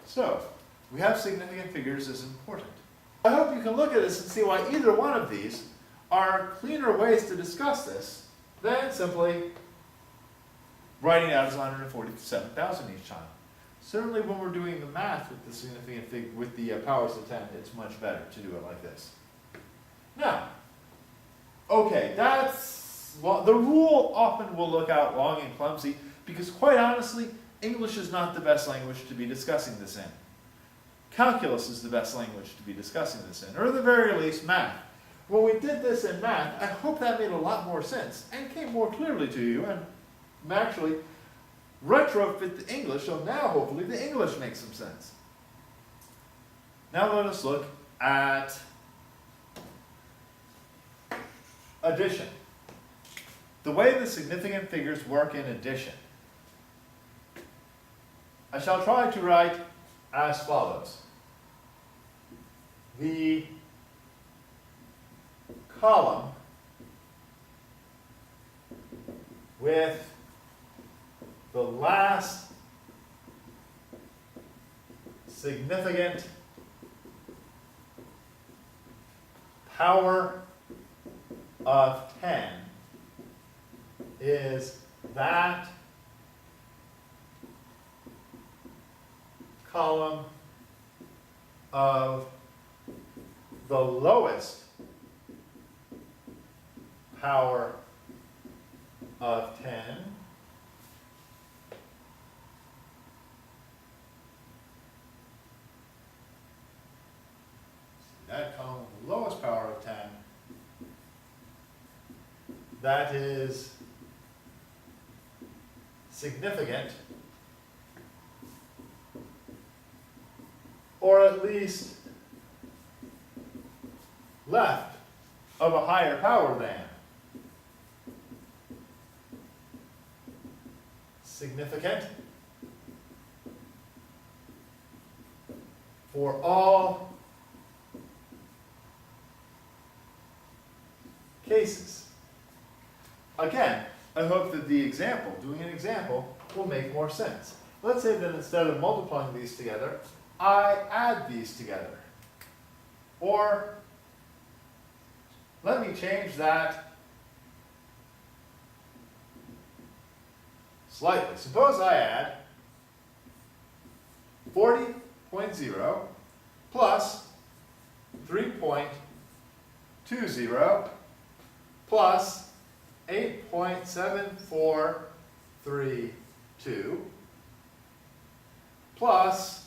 So, we have significant figures as important. I hope you can look at this and see why either one of these are cleaner ways to discuss this than simply writing it out as 147,000 each time. Certainly when we're doing the math with the significant figure, with the powers of 10, it's much better to do it like this. Now, okay, the rule often will look out long and clumsy because quite honestly, English is not the best language to be discussing this in. Calculus is the best language to be discussing this in, or at the very least, math. When we did this in math, I hope that made a lot more sense and came more clearly to you and actually retrofit the English, so now hopefully the English makes some sense. Now let us look at addition. The way the significant figures work in addition. I shall try to write as follows. The column with the last significant power of 10 is that column of the lowest power of 10 that column of the lowest power of 10 that is significant, or at least left of a higher power than. Significant for all cases. Again, I hope that the example, doing an example, will make more sense. Let's say that instead of multiplying these together, I add these together. Or let me change that slightly. Suppose I add 40.0 plus 3.20 plus 8.7432 plus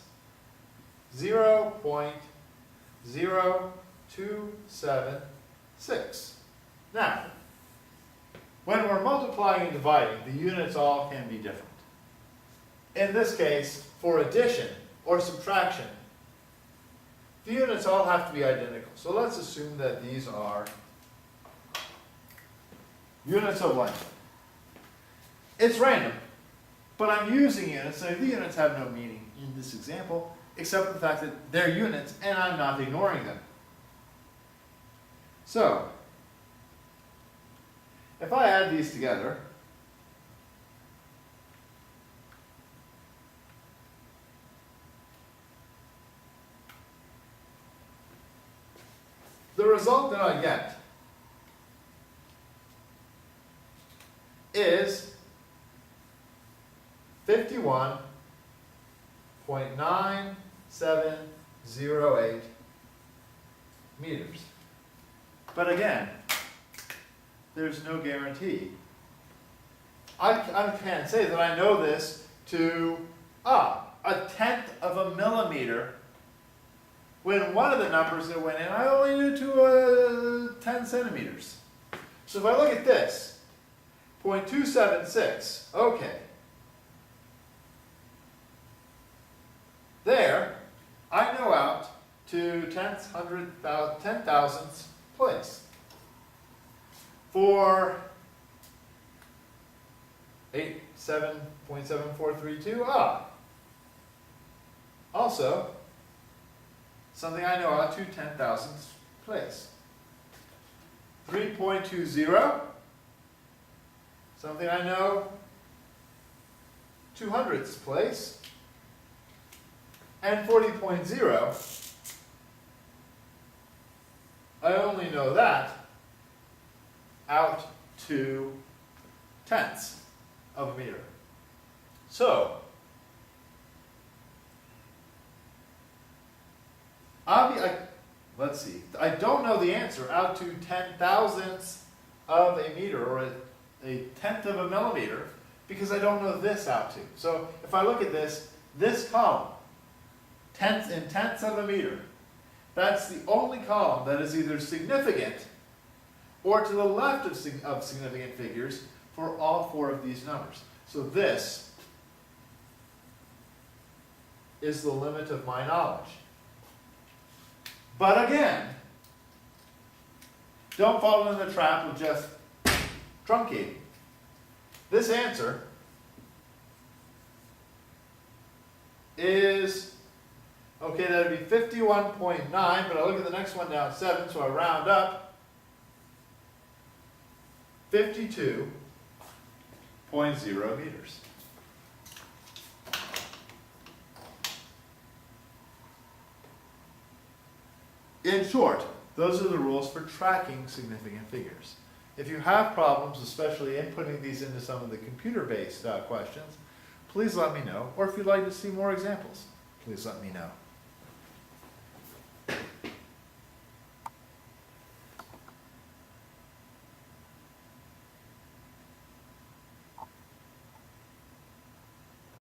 0.0276. Now, when we're multiplying and dividing, the units all can be different. In this case, for addition or subtraction, the units all have to be identical. So let's assume that these are units of length. It's random, but I'm using units, so the units have no meaning in this example, except for the fact that they're units and I'm not ignoring them. So, if I add these together, the result that I get is 51.9708 meters. But again, there's no guarantee. I can't say that I know this to a tenth of a millimeter when one of the numbers that went in I only knew to 10 centimeters. So if I look at this, 0.276, okay. There, I know out to tenths, hundredths, 10,000ths place. For 7.7432, also, something I know out to 10,000ths place. 3.20, something I know 200ths place. And 40.0, I only know that out to tenths of a meter. So, let's see, I don't know the answer out to 10,000ths of a meter, or a tenth of a millimeter, because I don't know this out to. So if I look at this column, tenths in tenths of a meter, that's the only column that is either significant or to the left of significant figures for all four of these numbers. So this is the limit of my knowledge. But again, don't fall into the trap of just truncating. This answer is, okay, that would be 51.9, but I look at the next one down 7, so I round up, 52.0 meters. In short, those are the rules for tracking significant figures. If you have problems, especially inputting these into some of the computer-based questions, please let me know. Or if you'd like to see more examples, please let me know.